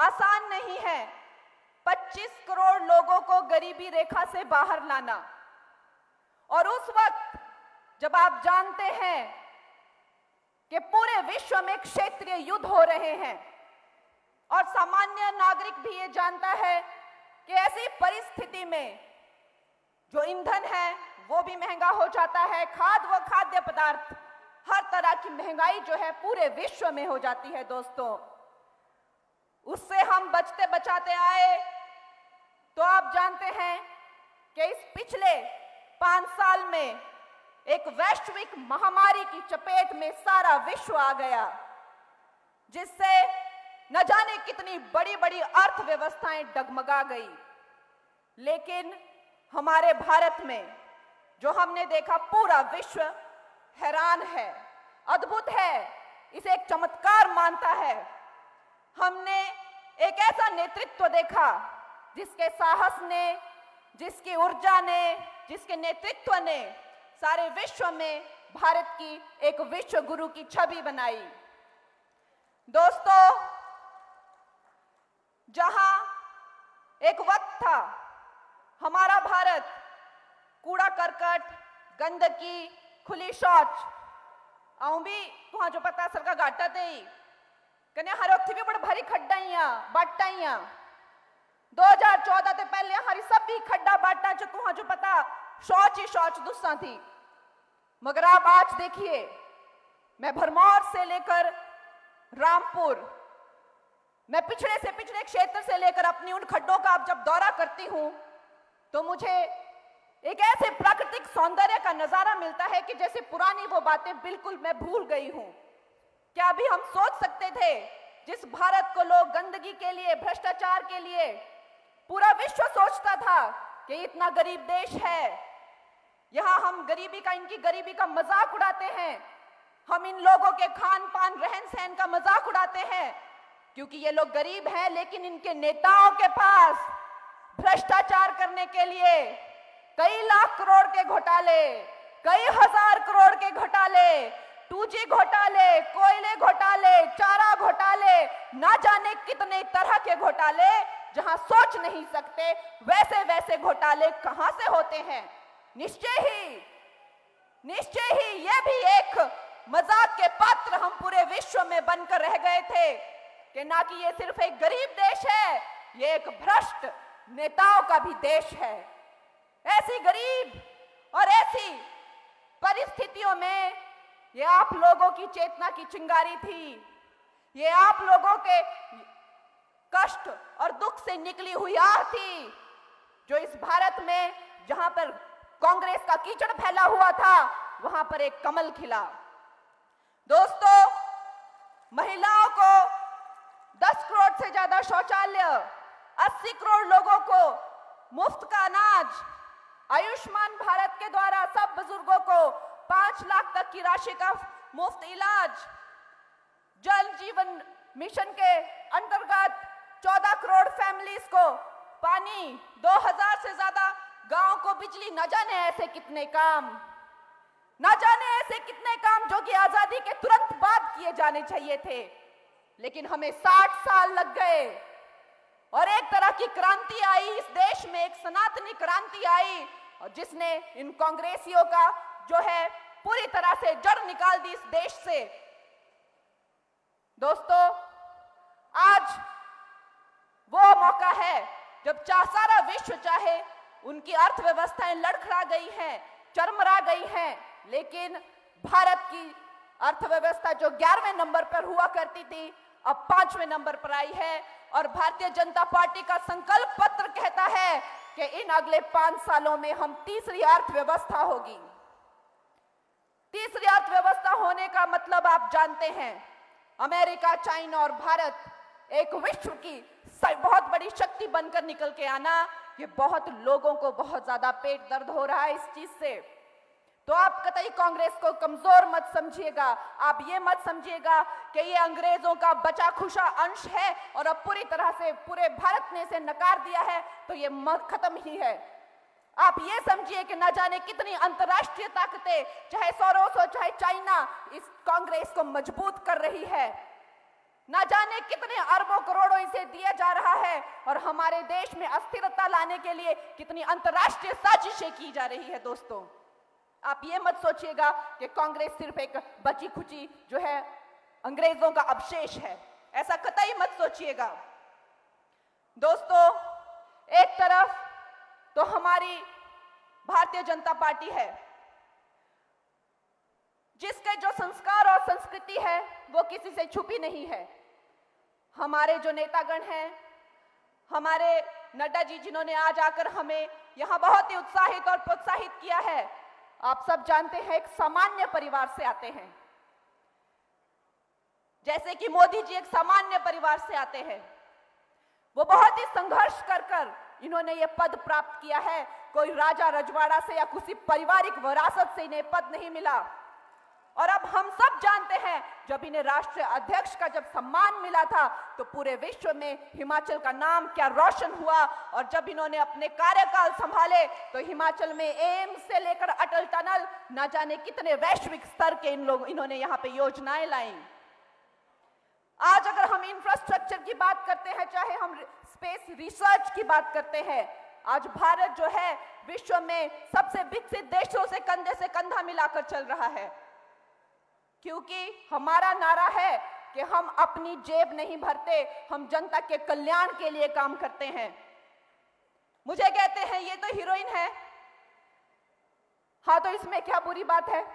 आसान नहीं है 25 करोड़ लोगों को गरीबी रेखा से बाहर लाना। और उस वक्त जब आप जानते हैं कि पूरे विश्व में क्षेत्रीय युद्ध हो रहे हैं और सामान्य नागरिक भी ये जानता है कि ऐसी परिस्थिति में जो ईंधन है वो भी महंगा हो जाता है, खाद्य पदार्थ, हर तरह की महंगाई जो है पूरे विश्व में हो जाती है दोस्तों। उससे हम बचते बचाते आए तो आप जानते हैं कि इस पिछले 5 साल में एक वैश्विक महामारी की चपेट में सारा विश्व आ गया, जिससे न जाने कितनी बड़ी बड़ी अर्थव्यवस्थाएं डगमगा गई। लेकिन हमारे भारत में जो हमने देखा, पूरा विश्व हैरान है, अद्भुत है, इसे एक चमत्कार मानता है। हमने एक ऐसा नेतृत्व देखा जिसके साहस ने, जिसकी ऊर्जा ने, जिसके नेतृत्व ने सारे विश्व में भारत की एक विश्व गुरु की छवि बनाई। दोस्तों, जहां एक वक्त था हमारा भारत कूड़ा करकट, गंदगी, खुली शौच आऊं भी तुहां जो पता सरका घाटा दे कने हर वक्त भी बड़ भारी खड्डाइयां बाटाइयां 2014 ते पहले हरी सभी खड्डा बाटा जो तुहां जो पता शौच ही शौच दुस्सा थी। मगर आप आज देखिए, मैं भरमौर से लेकर रामपुर, मैं पिछड़े से पिछड़े क्षेत्र से लेकर अपनी उन खड्डों का अब जब दौरा करती हूं तो मुझे एक ऐसे प्राकृतिक सौंदर्य का नजारा मिलता है कि जैसे पुरानी वो बातें बिल्कुल मैं भूल गई हूं। क्या अभी हम सोच सकते थे जिस भारत को लोग गंदगी के लिए, भ्रष्टाचार के लिए पूरा विश्व सोचता था कि इतना गरीब देश है, यहां हम इनकी गरीबी का मजाक उड़ाते हैं, हम इन लोगों के खान पान रहन सहन का मजाक उड़ाते हैं क्योंकि ये लोग गरीब हैं, लेकिन इनके नेताओं के पास भ्रष्टाचार करने के लिए कई लाख करोड़ के घोटाले, कई हजार करोड़ के घोटाले, 2G घोटाले, कोयले घोटाले, चारा घोटाले, ना जाने कितने तरह के घोटाले, जहां सोच नहीं सकते वैसे वैसे घोटाले कहां से होते हैं। निश्चय ही ये भी एक मजाक के पात्र हम पूरे विश्व में बनकर रह गए थे कि ना कि ये सिर्फ एक गरीब देश है, ये एक भ्रष्ट नेताओं का भी देश है। ऐसी गरीब और ऐसी परिस्थितियों में ये आप लोगों की चेतना की चिंगारी थी, ये आप लोगों के कष्ट और दुख से निकली हुई आह थी जो इस भारत में जहां पर कांग्रेस का कीचड़ फैला हुआ था वहां पर एक कमल खिला। दोस्तों, महिलाओं को 10 करोड़ से ज्यादा शौचालय, 80 करोड़ लोगों को मुफ्त का अनाज, आयुष्मान भारत के द्वारा सब बुजुर्गों को 5 लाख तक की राशि का मुफ्त इलाज, जल जीवन मिशन के अंतर्गत 14 करोड़ फैमिलीज को पानी, 2000 से ज्यादा गांव को बिजली, न जाने ऐसे कितने काम जो कि आजादी के तुरंत बाद किए जाने चाहिए थे, लेकिन हमें 60 साल लग गए और एक तरह की क्रांति आई इस देश में, एक सनातनी क्रांति आई और जिसने इन कांग्रेसियों का जो है पूरी तरह से जड़ निकाल दी इस देश से। दोस्तों, आज वो मौका है जब सारा विश्व चाहे, उनकी अर्थव्यवस्थाएं लड़खड़ा गई हैं, चरमरा गई हैं, लेकिन भारत की अर्थव्यवस्था जो 11वें नंबर पर हुआ करती थी अब 5वें नंबर पर आई है और भारतीय जनता पार्टी का संकल्प पत्र कहता है कि इन अगले 5 सालों में हम तीसरी अर्थव्यवस्था होगी। तीसरी अर्थव्यवस्था होने का मतलब आप जानते हैं, अमेरिका, चाइना और भारत एक विश्व की बहुत बड़ी शक्ति बनकर निकल के आना। ये बहुत लोगों को बहुत ज्यादा पेट दर्द हो रहा है इस चीज से। तो आप कतई कांग्रेस को कमजोर मत समझिएगा, आप ये मत समझिएगा कि ये अंग्रेजों का बचा खुशा अंश है और अब पूरी तरह से पूरे भारत ने इसे नकार दिया है तो ये खत्म ही है। आप ये समझिए कि न जाने कितनी अंतर्राष्ट्रीय ताकतें, चाहे सोरोस हो चाहे चाइना, इस कांग्रेस को मजबूत कर रही है। ना जाने कितने अरबों करोड़ों इसे दिया जा रहा है और हमारे देश में अस्थिरता लाने के लिए कितनी अंतर्राष्ट्रीय साजिशें की जा रही है। दोस्तों, आप ये मत सोचिएगा कि कांग्रेस सिर्फ एक बची खुची जो है अंग्रेजों का अवशेष है, ऐसा कतई मत सोचिएगा। दोस्तों, एक तरफ तो हमारी भारतीय जनता पार्टी है जिसके जो संस्कार और संस्कृति है वो किसी से छुपी नहीं है। हमारे जो नेतागण हैं, हमारे नड्डा जी जिन्होंने आज आकर हमें यहां बहुत ही उत्साहित और प्रोत्साहित किया है, आप सब जानते हैं एक सामान्य परिवार से आते हैं, जैसे कि मोदी जी एक सामान्य परिवार से आते हैं। वो बहुत ही संघर्ष कर इन्होंने ये पद प्राप्त किया है। कोई राजा रजवाड़ा से या किसी पारिवारिक विरासत से इन्हें पद नहीं मिला। और अब हम सब जानते हैं, जब इन्हें राष्ट्रीय अध्यक्ष का जब सम्मान मिला था तो पूरे विश्व में हिमाचल का नाम क्या रोशन हुआ। और जब इन्होंने अपने कार्यकाल संभाले तो हिमाचल में एम्स से लेकर अटल टनल, ना जाने कितने वैश्विक स्तर के इन्होंने यहाँ पे योजनाएं लाई। आज अगर हम इंफ्रास्ट्रक्चर की बात करते हैं, चाहे हम स्पेस रिसर्च की बात करते हैं, आज भारत जो है विश्व में सबसे विकसित देशों से कंधा मिलाकर चल रहा है, क्योंकि हमारा नारा है कि हम अपनी जेब नहीं भरते, हम जनता के कल्याण के लिए काम करते हैं। मुझे कहते हैं ये तो हीरोइन है, हाँ तो इसमें क्या बुरी बात है।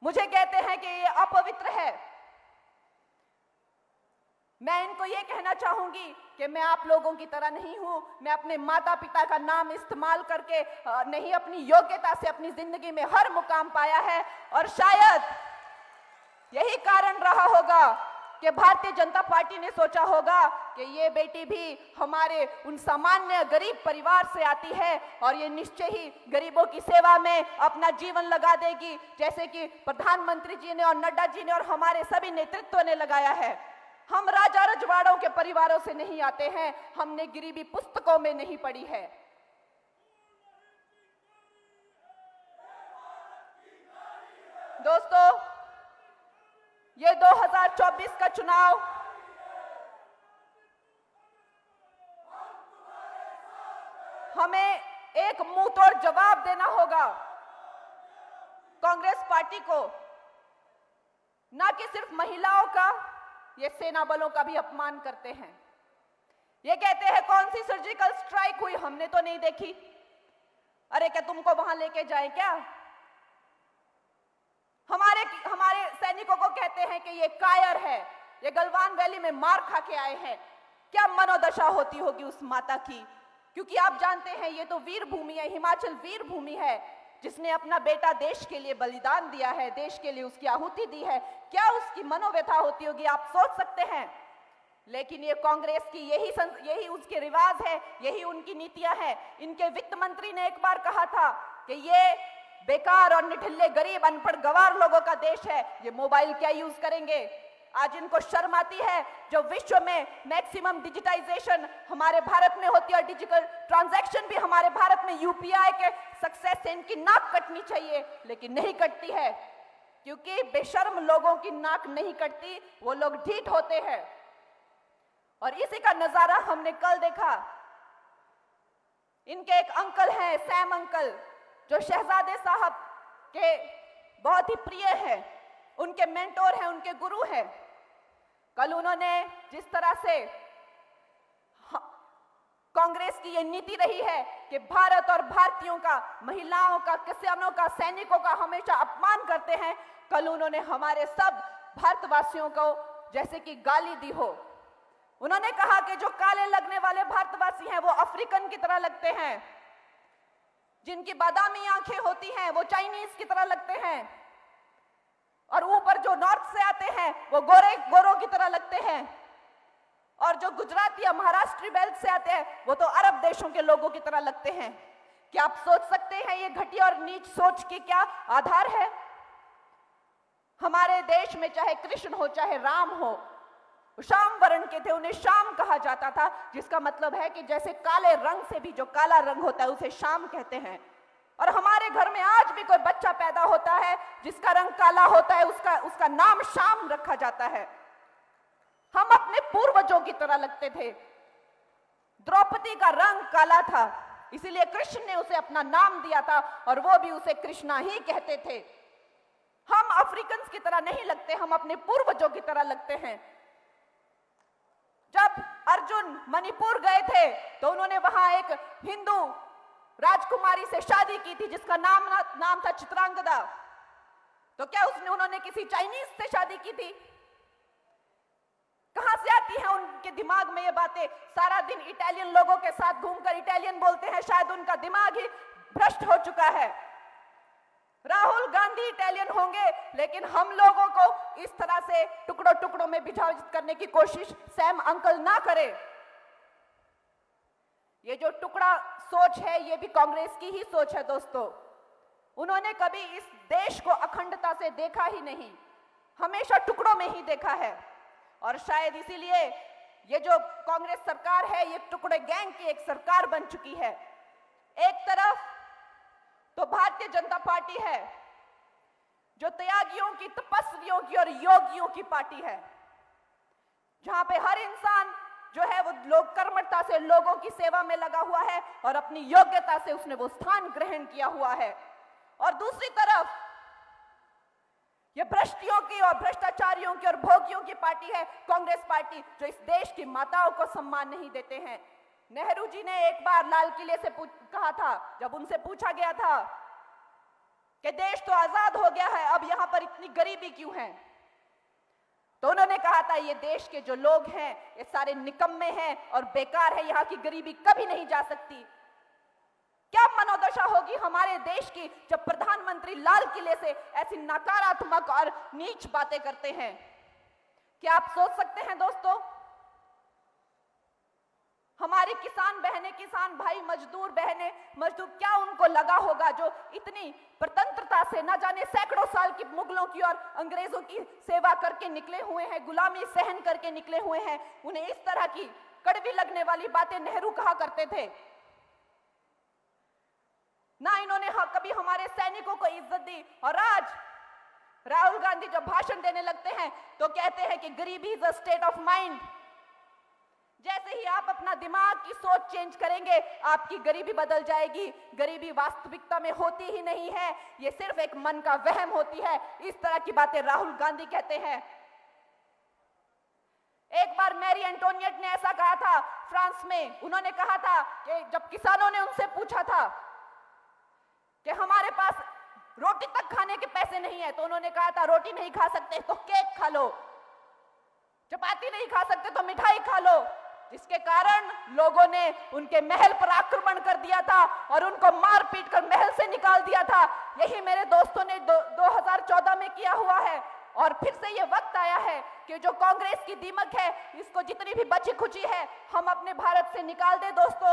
मुझे कहते हैं कि ये अपवित्र है। मैं इनको ये कहना चाहूंगी कि मैं आप लोगों की तरह नहीं हूं। मैं अपने माता पिता का नाम इस्तेमाल करके नहीं, अपनी योग्यता से अपनी जिंदगी में हर मुकाम पाया है। और शायद यही कारण रहा होगा कि भारतीय जनता पार्टी ने सोचा होगा कि ये बेटी भी हमारे उन सामान्य गरीब परिवार से आती है और ये निश्चय ही गरीबों की सेवा में अपना जीवन लगा देगी, जैसे कि प्रधानमंत्री जी ने और नड्डा जी ने और हमारे सभी नेतृत्व ने लगाया है। हम राजा रजवाड़ों के परिवारों से नहीं आते हैं, हमने गरीबी पुस्तकों में नहीं पढ़ी है। दोस्तों, ये 2024 का चुनाव हमें एक मुंहतोड़ जवाब देना होगा कांग्रेस पार्टी को, ना कि सिर्फ महिलाओं का, ये सेना बलों का भी अपमान करते हैं। ये कहते हैं कौन सी सर्जिकल स्ट्राइक हुई, हमने तो नहीं देखी। अरे क्या तुमको वहां लेके जाए क्या? हमारे सैनिकों को कहते हैं कि ये कायर है, ये गलवान वैली में मार खा के आए हैं। क्या मनोदशा होती होगी उस माता की, क्योंकि आप जानते हैं ये तो वीर भूमि है, हिमाचल वीर भूमि है, जिसने अपना बेटा देश के लिए बलिदान दिया है, देश के लिए उसकी आहुति दी है। क्या उसकी मनोव्यथा होती होगी, आप सोच सकते हैं। लेकिन ये कांग्रेस की यही उसके रिवाज है, यही उनकी नीतियां हैं। इनके वित्त मंत्री ने एक बार कहा था कि ये बेकार और निठल्ले गरीब अनपढ़ गंवार लोगों का देश है, ये मोबाइल क्या यूज करेंगे। आज इनको शर्म आती है जो विश्व में मैक्सिमम डिजिटाइजेशन हमारे भारत में होती है और डिजिटल ट्रांजैक्शन भी हमारे भारत में यूपीआई के सक्सेस से इनकी नाक कटनी चाहिए, लेकिन नहीं कटती है, क्योंकि बेशर्म लोगों की नाक नहीं कटती, वो लोग ढीठ होते हैं। और इसी का नजारा हमने कल देखा। इनके एक अंकल हैं, सैम अंकल, जो शहजादे साहब के बहुत ही प्रिय हैं, उनके मेंटोर हैं, उनके गुरु हैं। कल उन्होंने जिस तरह से कांग्रेस की ये नीति रही है कि भारत और भारतीयों का, महिलाओं का, किसानों का, सैनिकों का हमेशा अपमान करते हैं, कल उन्होंने हमारे सब भारतवासियों को जैसे कि गाली दी हो। उन्होंने कहा कि जो काले लगने वाले भारतवासी हैं वो अफ्रीकन की तरह लगते हैं, जिनकी बादामी आंखें होती हैं वो चाइनीज की तरह लगते हैं, और ऊपर जो नॉर्थ से आते हैं वो गोरों की तरह लगते हैं, और जो गुजराती या महाराष्ट्री बेल्ट से आते हैं वो तो अरब देशों के लोगों की तरह लगते हैं। क्या आप सोच सकते हैं ये घटिया और नीच सोच की क्या आधार है? हमारे देश में चाहे कृष्ण हो चाहे राम हो, श्याम वर्ण के थे, उन्हें श्याम कहा जाता था, जिसका मतलब है कि जैसे काले रंग से भी जो काला रंग होता है उसे श्याम कहते हैं। और हमारे घर में आज भी कोई बच्चा पैदा होता है जिसका रंग काला होता है, उसका नाम श्याम रखा जाता है। हम अपने पूर्वजों की तरह लगते थे। द्रौपदी का रंग काला था, इसीलिए कृष्ण ने उसे अपना नाम दिया था और वो भी उसे कृष्णा ही कहते थे। हम अफ्रीकन की तरह नहीं लगते, हम अपने पूर्वजों की तरह लगते हैं। जब अर्जुन मणिपुर गए थे तो उन्होंने वहां एक हिंदू राजकुमारी से शादी की थी जिसका नाम था चित्रांगदा। तो क्या उन्होंने किसी चाइनीज से शादी की थी? कहां से आती हैं उनके दिमाग में ये बातें? सारा दिन इटालियन लोगों के साथ घूमकर इटालियन बोलते हैं, शायद उनका दिमाग ही भ्रष्ट हो चुका है। राहुल गांधी इटालियन होंगे, लेकिन हम लोगों को इस तरह से टुकड़ों टुकड़ों में विभाजित करने की कोशिश सैम अंकल ना करे। ये जो टुकड़ा सोच है, ये भी कांग्रेस की ही सोच है दोस्तों। उन्होंने कभी इस देश को अखंडता से देखा ही नहीं, हमेशा टुकड़ों में ही देखा है। और शायद इसीलिए ये जो कांग्रेस सरकार है, ये टुकड़े गैंग की एक सरकार बन चुकी है। एक तरफ तो भारतीय जनता पार्टी है जो त्यागियों की, तपस्वियों की और योगियों की पार्टी है, जहां पे हर इंसान जो है वो लोग कर्मठता से लोगों की सेवा में लगा हुआ है और अपनी योग्यता से उसने वो स्थान ग्रहण किया हुआ है। और दूसरी तरफ ये भ्रष्टियों की और भ्रष्टाचारियों की और भोगियों की पार्टी है कांग्रेस पार्टी, जो इस देश की माताओं को सम्मान नहीं देते हैं। नेहरू जी ने एक बार लाल किले से कहा था, जब उनसे पूछा गया था कि देश तो आजाद हो गया है, अब यहां पर इतनी गरीबी क्यों है, तो उन्होंने कहा था ये देश के जो लोग हैं ये सारे निकम्मे हैं और बेकार है, यहां की गरीबी कभी नहीं जा सकती। क्या मनोदशा होगी हमारे देश की जब प्रधानमंत्री लाल किले से ऐसी नकारात्मक और नीच बातें करते हैं? क्या आप सोच सकते हैं दोस्तों? हमारी किसान बहनें, किसान भाई, मजदूर बहनें, मजदूर, क्या उनको लगा होगा जो इतनी स्वतंत्रता से न जाने सैकड़ों साल की मुगलों की और अंग्रेजों की सेवा करके निकले हुए हैं, गुलामी सहन करके निकले हुए हैं, उन्हें इस तरह की कड़वी लगने वाली बातें नेहरू कहा करते थे। ना इन्होंने कभी हमारे सैनिकों को इज्जत दी। और आज राहुल गांधी जब भाषण देने लगते हैं तो कहते हैं कि गरीबी is a state of mind. जैसे ही आप अपना दिमाग की सोच चेंज करेंगे, आपकी गरीबी बदल जाएगी। गरीबी वास्तविकता में होती ही नहीं है, ये सिर्फ एक मन का वहम होती है। इस तरह की बातें राहुल गांधी कहते हैं। एक बार मैरी एंटोनियट ने ऐसा कहा था फ्रांस में। उन्होंने कहा था कि जब किसानों ने उनसे पूछा था कि हमारे पास रोटी तक खाने के पैसे नहीं है, तो उन्होंने कहा था रोटी नहीं खा सकते तो केक खा लो, चपाती नहीं खा सकते तो मिठाई खा लो। जिसके कारण लोगों ने उनके महल पर आक्रमण कर दिया था और उनको मार पीट कर महल से निकाल दिया था। यही मेरे दोस्तों ने 2014 में किया हुआ है। और फिर से ये वक्त आया है कि जो कांग्रेस की दीमक है, इसको जितनी भी बची खुची है हम अपने भारत से निकाल दे दोस्तों।